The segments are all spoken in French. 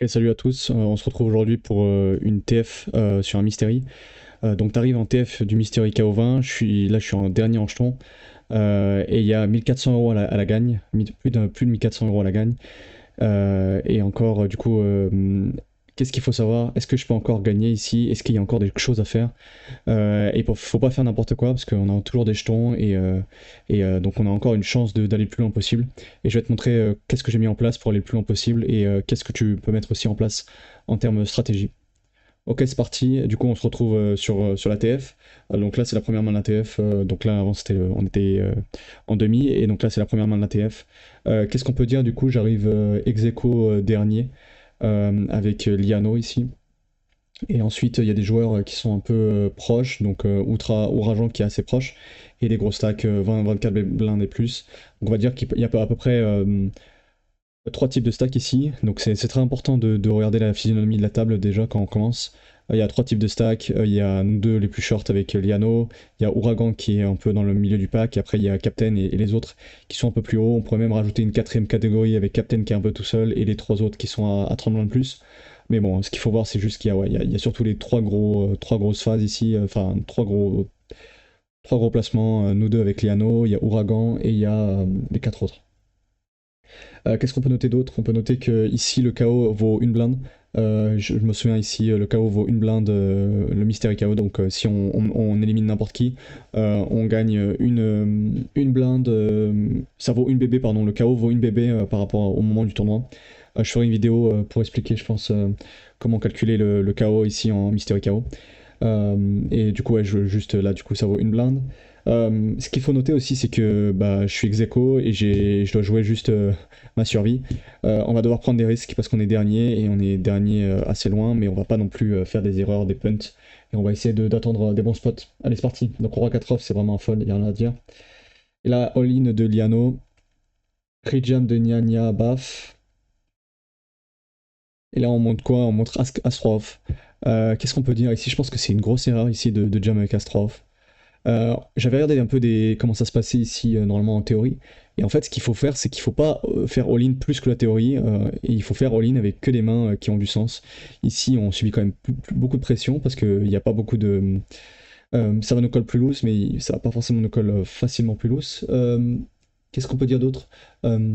Et salut à tous, on se retrouve aujourd'hui pour une TF sur un Mystery. Donc tu arrives en TF du Mystery KO20, je suis en dernier en jeton, et il y a 1400 € à la gagne, plus de 1400 € à la gagne. Et encore, qu'est-ce qu'il faut savoir? Est-ce que je peux encore gagner ici? Est-ce qu'il y a encore des choses à faire? Et faut pas faire n'importe quoi parce qu'on a toujours des jetons donc on a encore une chance d'aller le plus loin possible. Et je vais te montrer qu'est-ce que j'ai mis en place pour aller le plus loin possible et qu'est-ce que tu peux mettre aussi en place en termes de stratégie. Ok, c'est parti. Du coup, on se retrouve sur la TF. Donc là, c'est la première main de la TF. Donc là, avant, on était en demi. Et donc là, c'est la première main de la TF. Qu'est-ce qu'on peut dire? Du coup, j'arrive ex aequo dernier avec Liano ici. Et ensuite, il y a des joueurs qui sont un peu proches, donc Ouragan qui est assez proche, et des gros stacks 20-24 blindes et plus. Donc on va dire qu'il y a à peu près trois types de stacks ici. Donc c'est très important de regarder la physionomie de la table déjà quand on commence. Il y a trois types de stacks. Il y a nous deux les plus short avec Liano. Il y a Ouragan qui est un peu dans le milieu du pack. Et après, il y a Captain et les autres qui sont un peu plus hauts. On pourrait même rajouter une quatrième catégorie avec Captain qui est un peu tout seul et les trois autres qui sont à 30 blindes de plus. Mais bon, ce qu'il faut voir, c'est juste qu'il y a, ouais, il y a surtout les trois grosses phases ici, enfin trois gros placements, nous deux avec Liano, il y a Ouragan et il y a les quatre autres. Qu'est-ce qu'on peut noter d'autre? On peut noter que ici le KO vaut une blinde. Je me souviens ici, le KO vaut une blinde, le Mystery KO. Donc si on élimine n'importe qui, on gagne une blinde. Ça vaut une BB, pardon. Le KO vaut une BB par rapport au moment du tournoi. Je ferai une vidéo pour expliquer, je pense, comment calculer le KO ici en Mystery KO. Et du coup, ouais, juste là, du coup, ça vaut une blinde. Ce qu'il faut noter aussi, c'est que bah, je suis ex aequo et je dois jouer juste ma survie. On va devoir prendre des risques parce qu'on est dernier et on est dernier assez loin, mais on va pas non plus faire des erreurs, des punts. Et on va essayer d'attendre des bons spots. Allez, c'est parti. Donc, Roi 4 off, c'est vraiment un fold, il n'y a rien à dire. Et là, all-in de Liano, pre-jam de Nya Baf. Et là, on monte quoi? On montre As-3 off. Qu'est-ce qu'on peut dire ici? Je pense que c'est une grosse erreur ici de jam avec As-3 off. J'avais regardé un peu comment ça se passait ici normalement en théorie. Et en fait, ce qu'il faut faire, c'est qu'il faut pas faire all-in plus que la théorie. Et il faut faire all-in avec que des mains qui ont du sens. Ici, on subit quand même beaucoup de pression parce qu'il n'y a pas beaucoup de. Ça va nous colle plus loose, mais ça va pas forcément nous colle facilement plus loose. Qu'est-ce qu'on peut dire d'autre? Euh,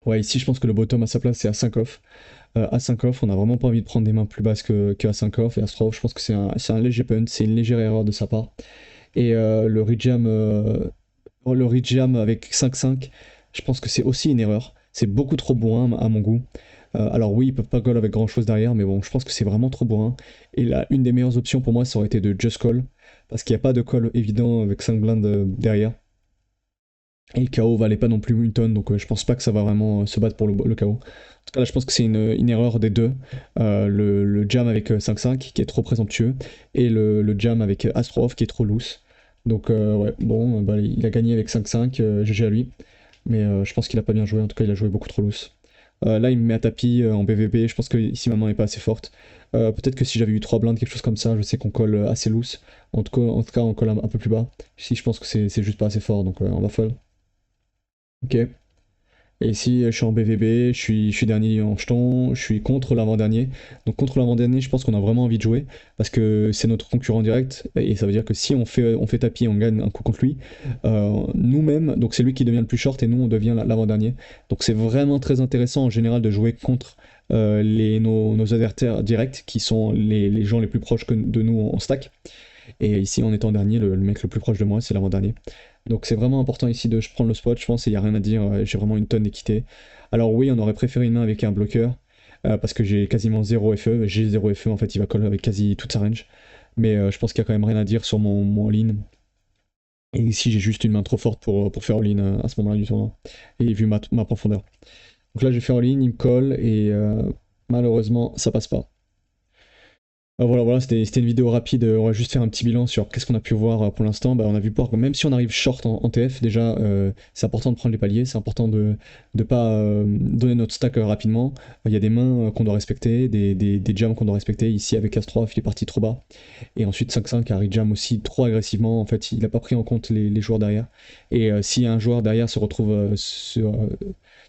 Ouais, ici, je pense que le bottom à sa place, c'est à 5 off. À 5 off, on a vraiment pas envie de prendre des mains plus basses que à 5 off. Et à 3 off, je pense que c'est un léger punt, c'est une légère erreur de sa part. Et le rejam avec 5-5, je pense que c'est aussi une erreur. C'est beaucoup trop bourrin à mon goût. Alors oui, ils peuvent pas call avec grand chose derrière, mais bon, je pense que c'est vraiment trop bourrin. Et là, une des meilleures options pour moi, ça aurait été de just call, parce qu'il n'y a pas de call évident avec 5 blindes derrière. Et le KO valait pas non plus une tonne, donc je pense pas que ça va vraiment se battre pour le KO. En tout cas, là, je pense que c'est une erreur des deux. Le jam avec 5-5 qui est trop présomptueux, et le jam avec Astrov qui est trop loose. Donc, ouais, bon, bah, il a gagné avec 5-5, GG à lui. Mais je pense qu'il a pas bien joué, en tout cas, il a joué beaucoup trop loose. Là, il me met à tapis en BVB, je pense que ici ma main n'est pas assez forte. Peut-être que si j'avais eu 3 blindes, quelque chose comme ça, je sais qu'on colle assez loose. En tout cas, on colle un peu plus bas. Ici, je pense que c'est juste pas assez fort, donc on va fold. Ok. Et ici, je suis en BVB, je suis dernier en jeton, je suis contre l'avant-dernier. Donc contre l'avant-dernier, je pense qu'on a vraiment envie de jouer, parce que c'est notre concurrent direct, et ça veut dire que si on fait tapis, on gagne un coup contre lui, nous-mêmes, donc c'est lui qui devient le plus short, et nous, on devient l'avant-dernier. Donc c'est vraiment très intéressant en général de jouer contre nos adversaires directs, qui sont les gens les plus proches de nous en stack. Et ici, en étant dernier, le mec le plus proche de moi, c'est l'avant-dernier. Donc c'est vraiment important ici de prendre le spot, je pense, et il n'y a rien à dire, j'ai vraiment une tonne d'équité. Alors oui, on aurait préféré une main avec un bloqueur, parce que j'ai quasiment 0 FE, j'ai 0 FE, en fait il va coller avec quasi toute sa range. Mais je pense qu'il y a quand même rien à dire sur mon all-in. Et ici j'ai juste une main trop forte pour faire all-in à ce moment-là du tournoi, et vu ma profondeur. Donc là j'ai fait all-in, il me colle, et malheureusement ça passe pas. Voilà, c'était une vidéo rapide. On va juste faire un petit bilan sur qu'est-ce qu'on a pu voir pour l'instant. Bah, on a vu voir que même si on arrive short en TF, déjà, c'est important de prendre les paliers, c'est important de ne pas donner notre stack rapidement. Il y a des mains qu'on doit respecter, des jams qu'on doit respecter. Ici, avec As-3, il est parti trop bas. Et ensuite, 5-5 a jam aussi trop agressivement. En fait, il n'a pas pris en compte les joueurs derrière. Et si un joueur derrière se retrouve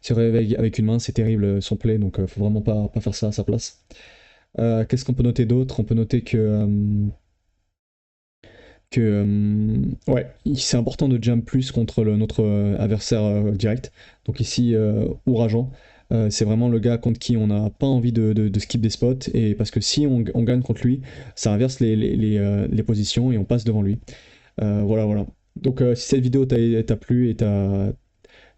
se réveille avec une main, c'est terrible son play, donc faut vraiment pas faire ça à sa place. Qu'est-ce qu'on peut noter d'autre? On peut noter ouais, c'est important de jump plus contre notre adversaire direct. Donc ici, Ouragan, c'est vraiment le gars contre qui on n'a pas envie de skip des spots, et parce que si on gagne contre lui, ça inverse les positions et on passe devant lui. Voilà, voilà. Donc si cette vidéo t'a plu et t'a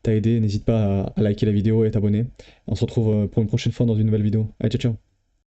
aidé, n'hésite pas à liker la vidéo et à t'abonner. On se retrouve pour une prochaine fois dans une nouvelle vidéo. Allez, ciao, ciao.